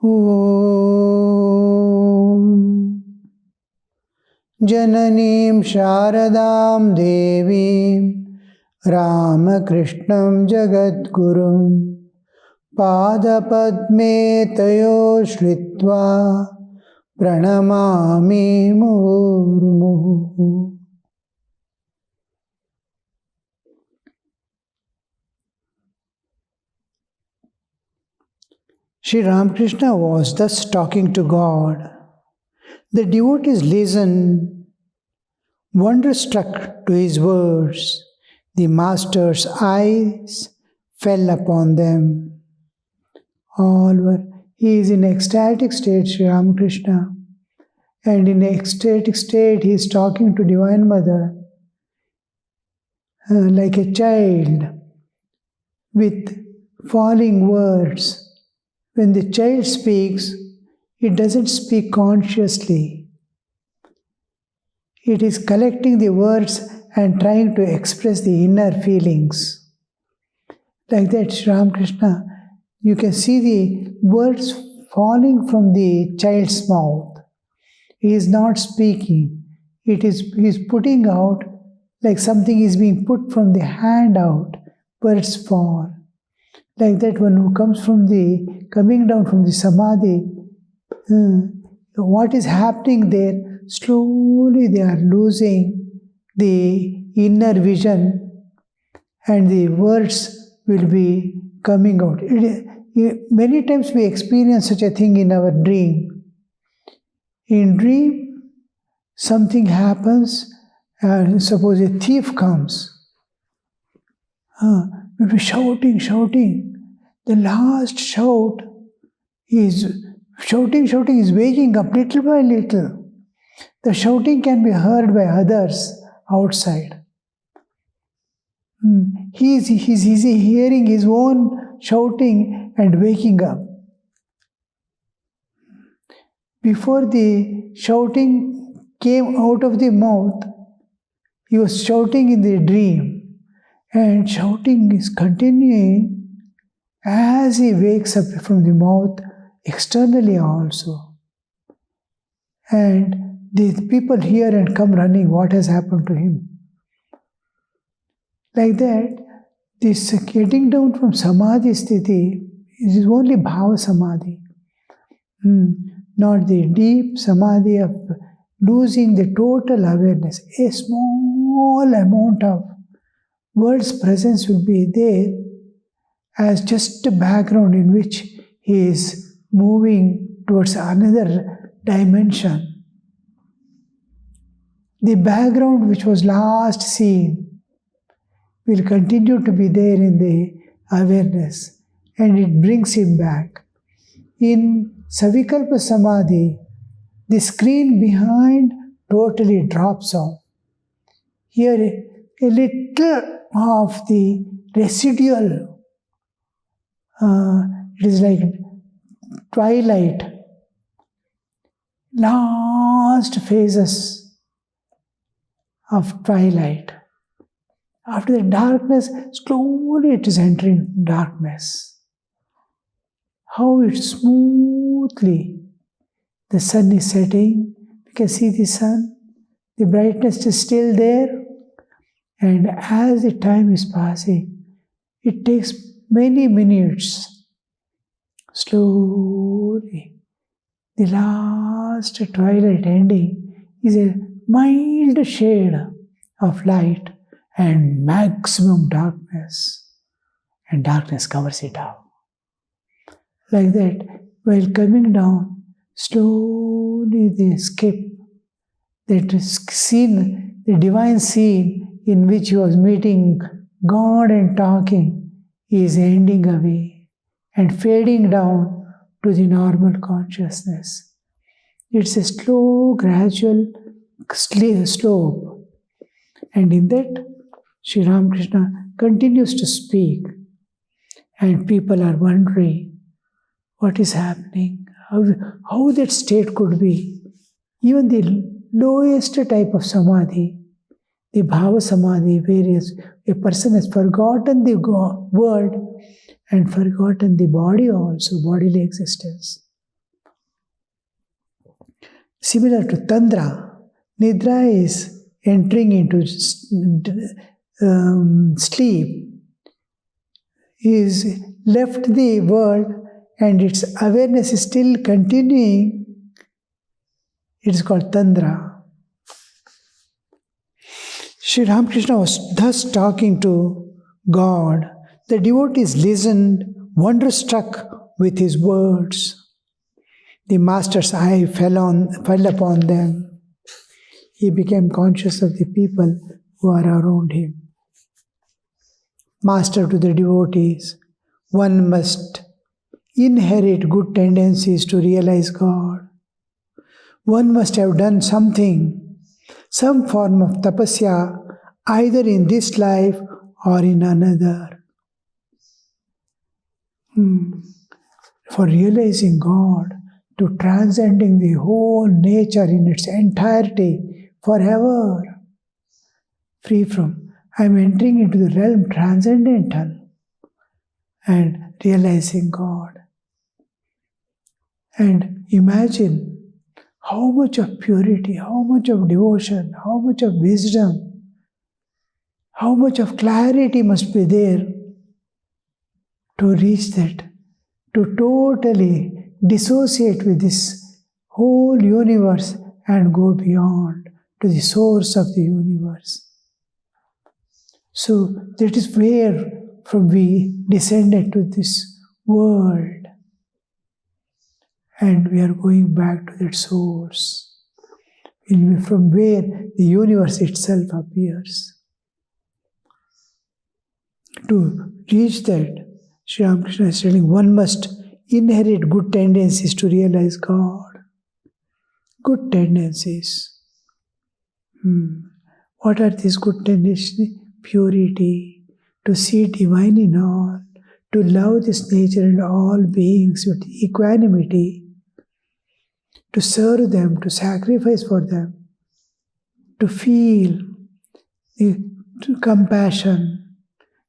Om Jananim Sharadam Devim Ramakrishnam Jagadgurum Padapadme Tayo Shritva Pranamami Murmuhu. Sri Ramakrishna was thus talking to God. The devotees listened, wonderstruck to his words. The master's eyes fell upon them. He is in ecstatic state, Sri Ramakrishna. And in ecstatic state, he is talking to Divine Mother like a child with falling words. When the child speaks, it doesn't speak consciously. It is collecting the words and trying to express the inner feelings. Like that, Sri Ramakrishna, you can see the words falling from the child's mouth. He is not speaking. He is putting out like something is being put from the hand out. Words fall. Like that, one who comes coming down from the samadhi, what is happening there? Slowly they are losing the inner vision and the words will be coming out. Many times we experience such a thing in our dream. In dream, something happens, and suppose a thief comes. We'll be shouting. The last shout is shouting is waking up little by little. The shouting can be heard by others outside. He is hearing his own shouting and waking up. Before the shouting came out of the mouth, he was shouting in the dream. And shouting is continuing as he wakes up from the mouth externally also. And the people hear and come running, what has happened to him? Like that, this getting down from samadhi sthiti is only bhava samadhi. Not the deep samadhi of losing the total awareness. A small amount of world's presence will be there as just a background in which he is moving towards another dimension. The background which was last seen will continue to be there in the awareness and it brings him back. In Savikalpa Samadhi, the screen behind totally drops off. Here a little of the residual, it is like twilight, last phases of twilight. After the darkness, slowly it is entering darkness. How it smoothly, the sun is setting, you can see the sun, the brightness is still there. And as the time is passing, it takes many minutes. Slowly, the last twilight ending is a mild shade of light and maximum darkness. And darkness covers it up. Like that, while coming down, slowly they skip that scene, the divine scene, in which he was meeting God and talking, is ending away and fading down to the normal consciousness. It's a slow, gradual slope. And in that, Sri Ramakrishna continues to speak. And people are wondering what is happening, how that state could be. Even the lowest type of samadhi, the bhava samadhi, where a person has forgotten the world and forgotten the body also, bodily existence. Similar to Tandra, Nidra is entering into sleep. Is left the world and its awareness is still continuing. It is called Tandra. Sri Ramakrishna was thus talking to God. The devotees listened, wonderstruck with his words. The master's eye fell upon them. He became conscious of the people who are around him. Master to the devotees, one must inherit good tendencies to realize God. One must have done something, some form of tapasya, either in this life or in another. For realizing God, to transcending the whole nature in its entirety forever, free from, I am entering into the realm transcendental and realizing God. And imagine how much of purity, how much of devotion, how much of wisdom, how much of clarity must be there to reach that, to totally dissociate with this whole universe and go beyond to the source of the universe. So that is where from we descended to this world, and we are going back to that source, from where the universe itself appears. To reach that, Sri Ramakrishna is telling one must inherit good tendencies to realize God. Good tendencies. What are these good tendencies? Purity, to see divine in all, to love this nature and all beings with equanimity, to serve them, to sacrifice for them, to feel compassion,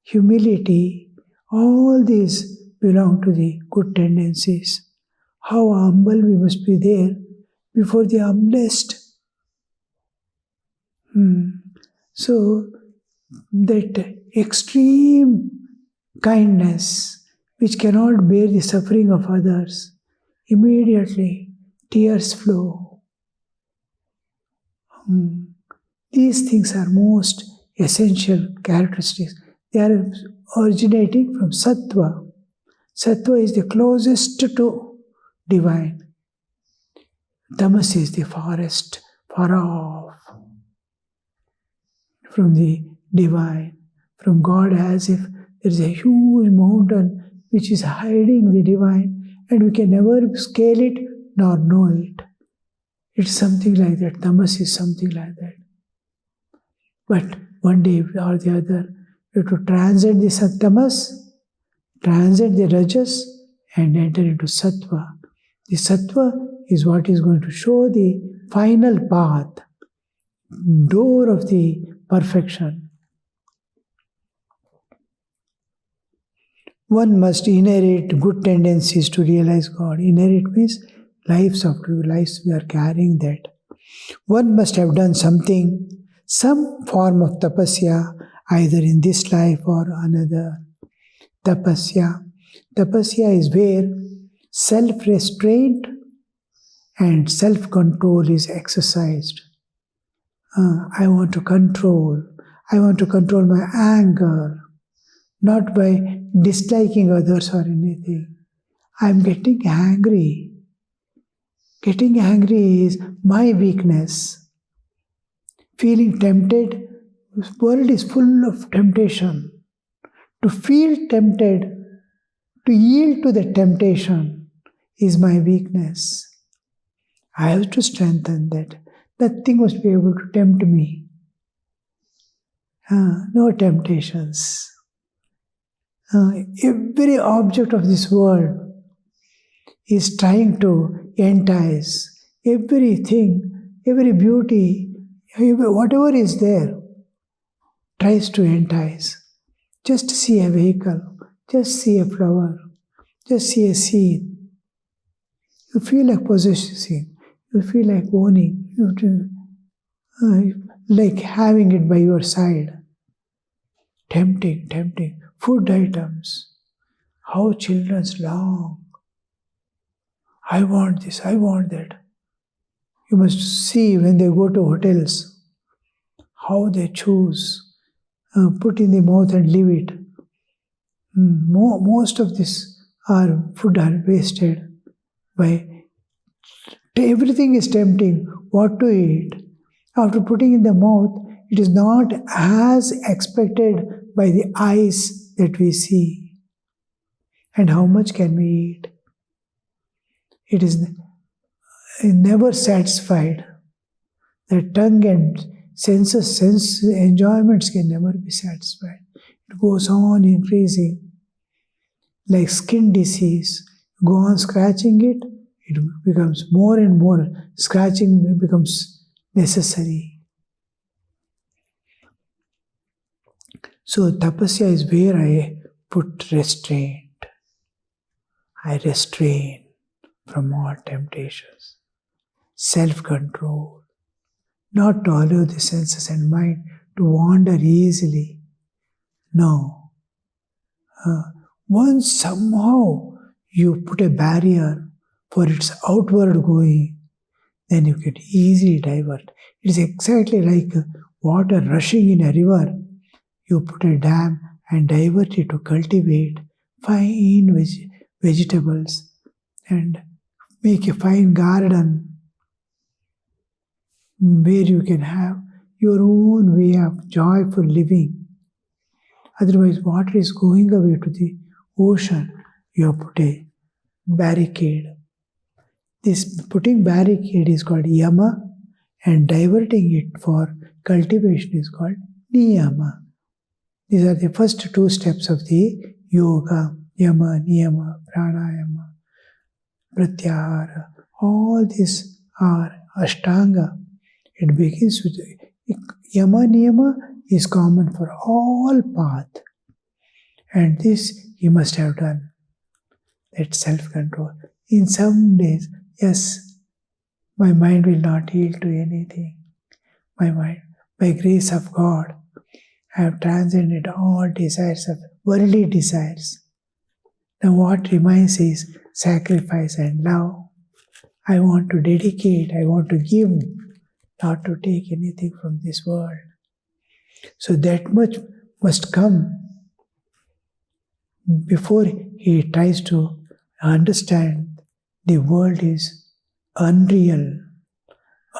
humility, all these belong to the good tendencies. How humble we must be there before the humblest. So, that extreme kindness which cannot bear the suffering of others, immediately tears flow. These things are most essential characteristics. They are originating from sattva. Sattva is the closest to divine. Tamas is the forest, far off from the divine, from God, as if there is a huge mountain which is hiding the divine and we can never scale it nor know it. It's something like that. Tamas is something like that. But one day or the other, we have to transcend the tamas, transcend the rajas, and enter into sattva. The sattva is what is going to show the final path, door of the perfection. One must inherit good tendencies to realize God. Inherit means lives we are carrying that. One must have done something, some form of tapasya, either in this life or another. Tapasya. Tapasya is where self-restraint and self-control is exercised. I want to control my anger, not by disliking others or anything. I am getting angry. Getting angry is my weakness. Feeling tempted, this world is full of temptation. To feel tempted, to yield to the temptation is my weakness. I have to strengthen that. Nothing must be able to tempt me. No temptations. Every object of this world is trying to entice. Everything, every beauty, whatever is there, tries to entice. Just see a vehicle, just see a flower, just see a scene. You feel like possessing. You feel like owning, you have to, like having it by your side. Tempting, tempting. Food items. How children long. I want this, I want that. You must see when they go to hotels, how they choose, put in the mouth and leave it. Most of this food are wasted by everything is tempting. What to eat? After putting in the mouth, it is not as expected by the eyes that we see. And how much can we eat? It is never satisfied. The tongue and sense enjoyments can never be satisfied. It goes on increasing. Like skin disease, you go on scratching it, it becomes more and more. Scratching becomes necessary. So tapasya is where I put restraint. I restrain from all temptations. Self-control. Not to allow the senses and mind to wander easily. No. Once somehow you put a barrier for its outward going, then you can easily divert. It is exactly like water rushing in a river. You put a dam and divert it to cultivate fine vegetables and make a fine garden where you can have your own way of joyful living. Otherwise, water is going away to the ocean. You have put a barricade. This putting barricade is called yama, and diverting it for cultivation is called niyama. These are the first two steps of the yoga: yama, niyama, pranayama, pratyahara. All these are ashtanga. It begins with yama, niyama is common for all path, and this you must have done. That self-control. In some days, yes, my mind will not yield to anything. My mind, by grace of God, I have transcended all desires of worldly desires. Now what remains is sacrifice and love. I want to dedicate, I want to give, not to take anything from this world. So that much must come before he tries to understand the world is unreal.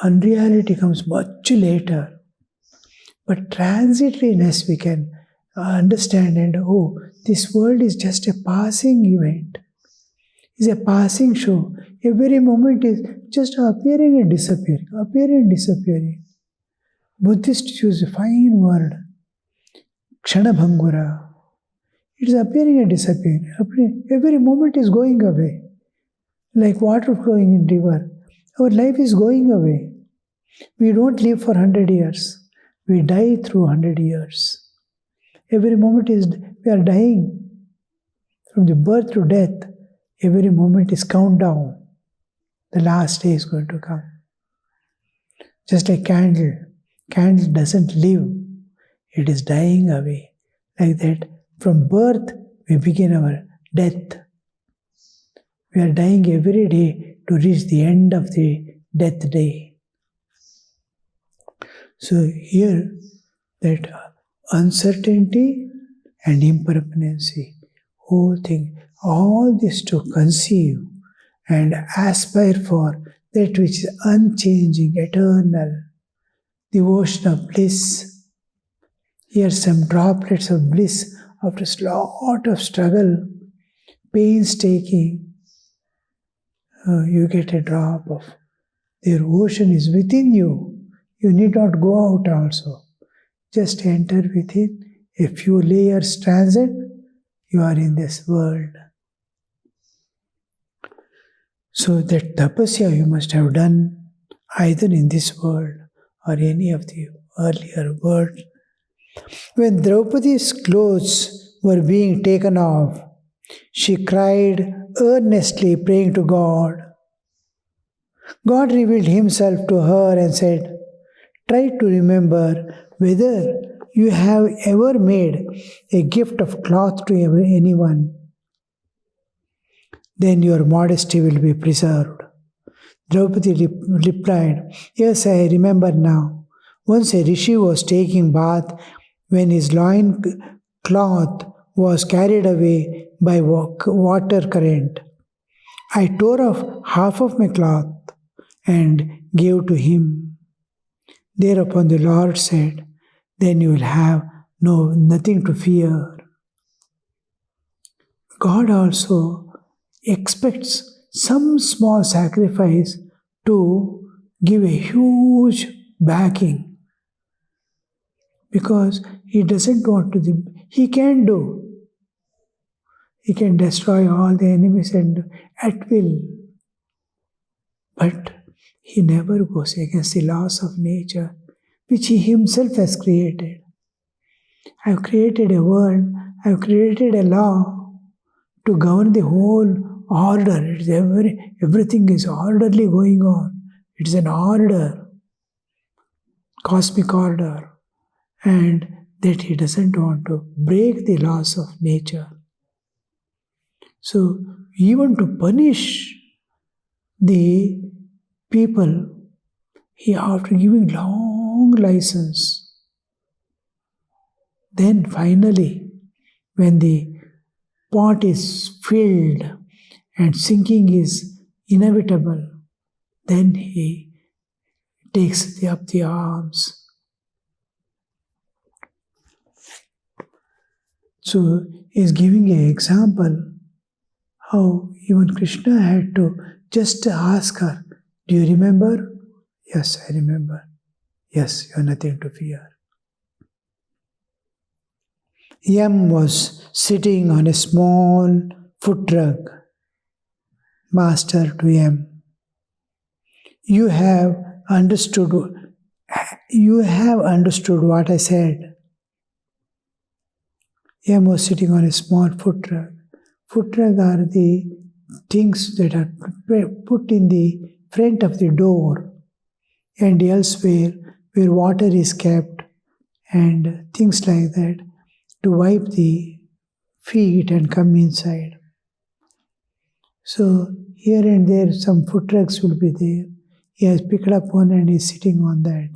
Unreality comes much later. But transitoriness we can understand, and this world is just a passing event. It's a passing show. Every moment is just appearing and disappearing, appearing and disappearing. Buddhists use a fine word, kshanabhangura. It is appearing and disappearing. Every moment is going away. Like water flowing in river. Our life is going away. We don't live for 100 years. We die through 100 years. Every moment we are dying. From the birth to death, every moment is countdown. The last day is going to come. Just like candle. Candle doesn't live. It is dying away. Like that, from birth, we begin our death. We are dying every day to reach the end of the death day. So here, that uncertainty and impermanency, whole thing, all this to conceive and aspire for that which is unchanging, eternal, the ocean of bliss. Here some droplets of bliss after a lot of struggle, painstaking, you get a drop of their ocean is within you. You need not go out also. Just enter within. A few layers transcend, you are in this world. So that tapasya you must have done either in this world or any of the earlier worlds. When Draupadi's clothes were being taken off, she cried earnestly, praying to God, God revealed himself to her and said, try to remember whether you have ever made a gift of cloth to anyone. Then your modesty will be preserved. Draupadi replied, yes, I remember now. Once a rishi was taking bath when his loin cloth was carried away by water current. I tore off half of my cloth and gave to him. Thereupon the Lord said, then you will have nothing to fear. God also expects some small sacrifice to give a huge backing, because he doesn't want to. He can do. He can destroy all the enemies and at will, but he never goes against the laws of nature, which he himself has created. I've created a world. I've created a law to govern the whole order. Everything is orderly going on. It's an order, cosmic order, and that he doesn't want to break the laws of nature. So even to punish the people, he, after giving long license, then finally, when the pot is filled and sinking is inevitable, then he takes up the arms. So he is giving an example how even Krishna had to just ask her, do you remember? Yes, I remember. Yes, you have nothing to fear. Yam was sitting on a small foot rug. Master to Yam, you have understood what I said. Yam was sitting on a small foot rug. Foot rug are the things that are put in the front of the door and elsewhere where water is kept and things like that, to wipe the feet and come inside. So here and there some foot rugs will be there. He has picked up one and is sitting on that.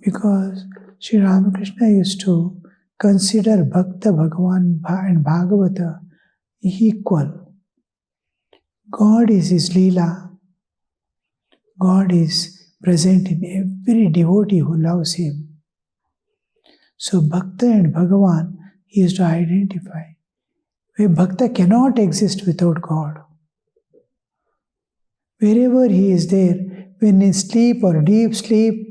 Because Sri Ramakrishna used to consider Bhakta, Bhagavan and Bhagavata equal. God is his Leela. God is present in every devotee who loves him. So Bhakta and Bhagavan he is to identify. Where Bhakta cannot exist without God. Wherever he is there, when in sleep or deep sleep,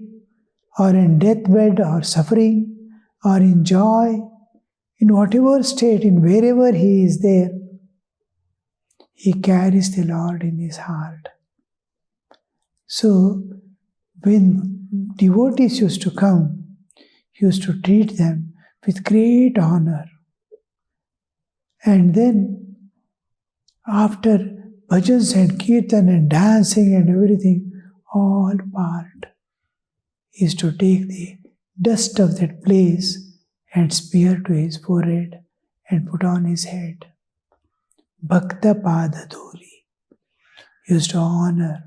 or in deathbed or suffering, or in joy, in whatever state, in wherever he is there, he carries the Lord in his heart. So, when devotees used to come, he used to treat them with great honor. And then, after bhajans and kirtan and dancing and everything, all part is to take the dust of that place and smear to his forehead and put on his head. Bhakta Pada Dhuli used to honor.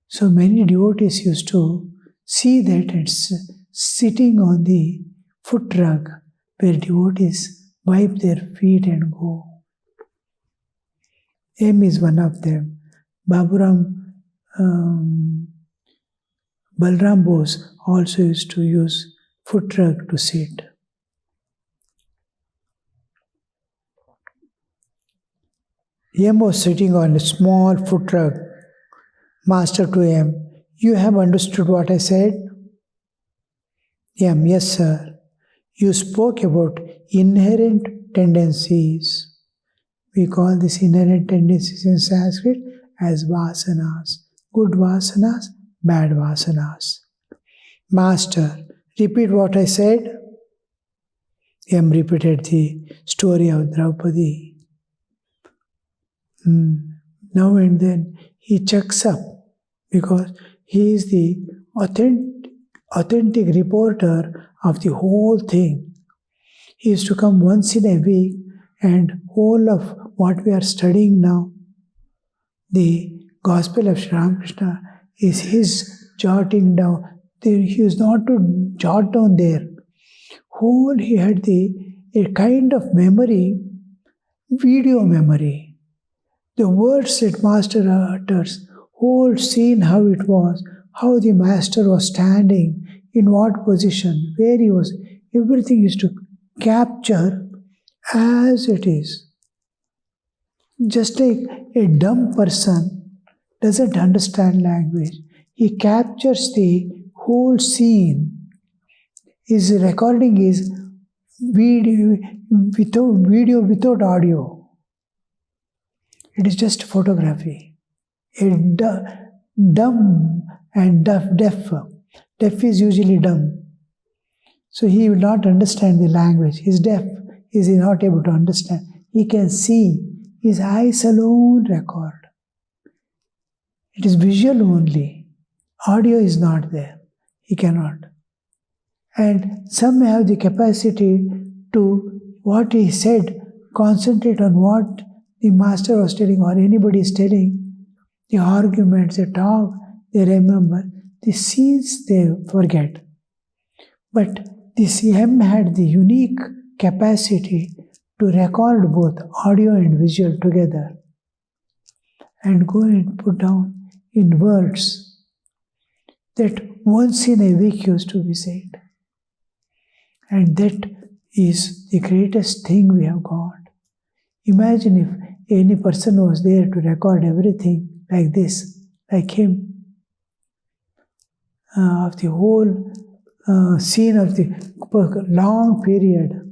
So many devotees used to see that it's sitting on the foot rug where devotees wipe their feet and go. M is one of them. Baburam, Balram Bose also used to use foot rug to sit. Yam was sitting on a small foot rug. Master to Yam, you have understood what I said? Yam, yes sir. You spoke about inherent tendencies. We call these inherent tendencies in Sanskrit as vasanas. Good vasanas, bad vasanas. Master, repeat what I said. Yam repeated the story of Draupadi. now and then he checks up because he is the authentic reporter of the whole thing. He used to come once in a week, and whole of what we are studying now, the Gospel of Sri Ramakrishna, is his jotting down. He used not to jot down there. Whole he had a kind of memory, video memory. The words that Master utters, whole scene how it was, how the Master was standing, in what position, where he was, everything is to capture as it is. Just like a dumb person doesn't understand language, he captures the whole scene. His recording is video without audio. It is just photography. A dumb and deaf. Deaf is usually dumb. So he will not understand the language. He is deaf. He is not able to understand. He can see. His eyes alone record. It is visual only. Audio is not there. He cannot. And some have the capacity to, what he said, concentrate on what the Master was telling or anybody is telling. The arguments, the talk, they remember. The scenes they forget. But this M had the unique capacity to record both audio and visual together and go and put down in words that once in a week used to be said. And that is the greatest thing we have got. Imagine if any person was there to record everything like this, like him, of the whole scene of the long period.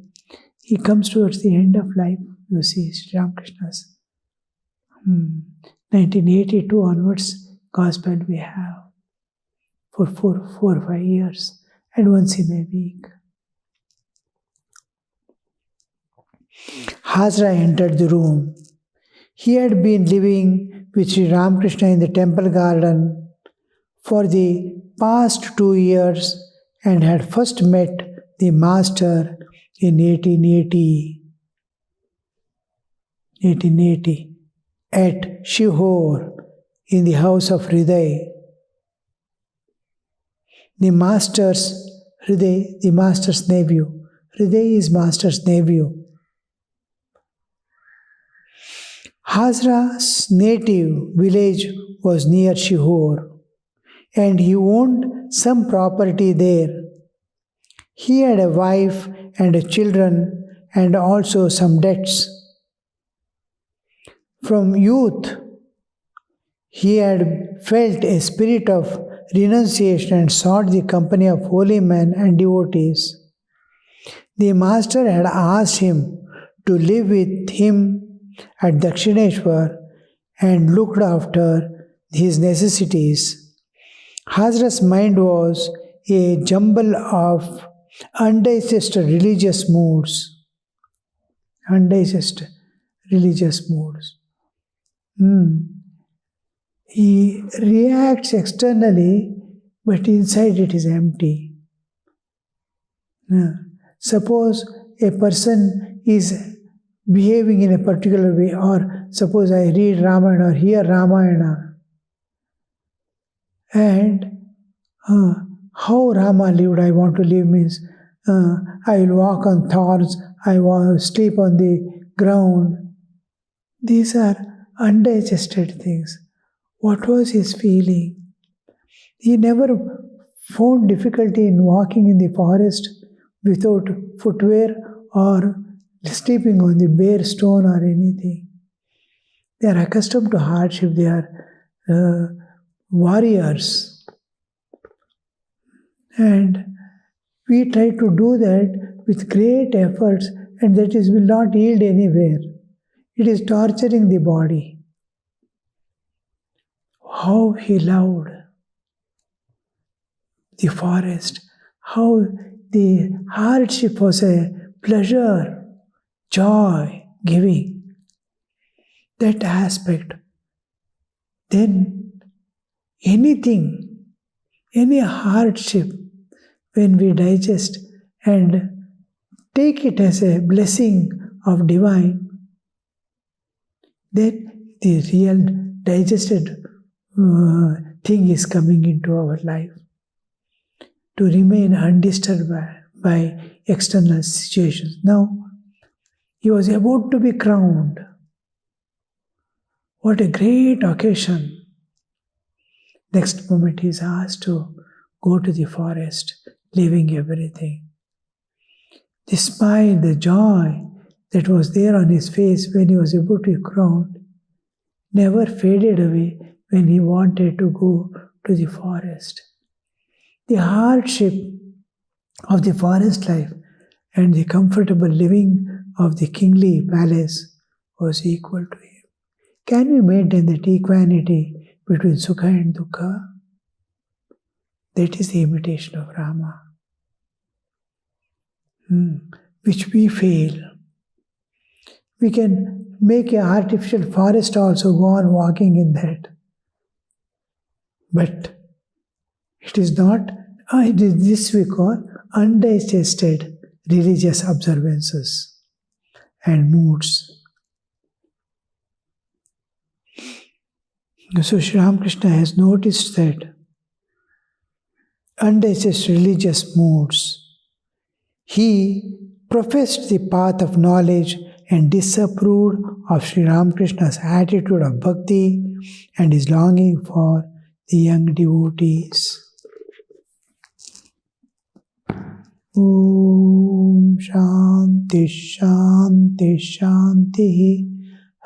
He comes towards the end of life, you see, Sri Ramakrishna's 1982 onwards, Gospel we have for 4 or 5 years and once in a week. Hazra entered the room. He had been living with Sri Ramakrishna in the temple garden for the past 2 years and had first met the Master in 1880 at Shihor in the house of Hriday. The Master's nephew. Hriday is Master's nephew. Hazra's native village was near Shihor, and he owned some property there. He had a wife and children and also some debts. From youth, he had felt a spirit of renunciation and sought the company of holy men and devotees. The Master had asked him to live with him at Dakshineshwar and looked after his necessities. Hazra's mind was a jumble of undigested religious moods. He reacts externally, but inside it is empty. Suppose a person is behaving in a particular way, or suppose I read Ramayana or hear Ramayana, and how Rama lived, I want to live means I will walk on thorns, I want to sleep on the ground. These are undigested things. What was his feeling? He never found difficulty in walking in the forest without footwear or sleeping on the bare stone or anything. They are accustomed to hardship. They are warriors. And we try to do that with great efforts, and that will not yield anywhere. It is torturing the body. How he loved the forest, how the hardship was a pleasure, joy, giving. That aspect then anything, any hardship, when we digest and take it as a blessing of divine, then the real digested thing is coming into our life. To remain undisturbed by external situations. Now, he was about to be crowned. What a great occasion. Next moment he is asked to go to the forest, leaving everything. The smile, the joy that was there on his face when he was about to be crowned never faded away when he wanted to go to the forest. The hardship of the forest life and the comfortable living of the kingly palace was equal to him. Can we maintain that equanimity between Sukha and Dukkha? That is the imitation of Rama, which we fail. We can make an artificial forest also, go on walking in that. But it is not, it is this we call undigested religious observances and moods. So Sri Ramakrishna has noticed that undigested religious moods. He professed the path of knowledge and disapproved of Sri Ramakrishna's attitude of bhakti and his longing for the young devotees. Om Shanti Shanti Shanti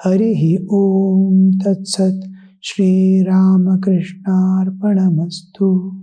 Harihi Om Tat Sat Shri Ramakrishna Arpanamastu.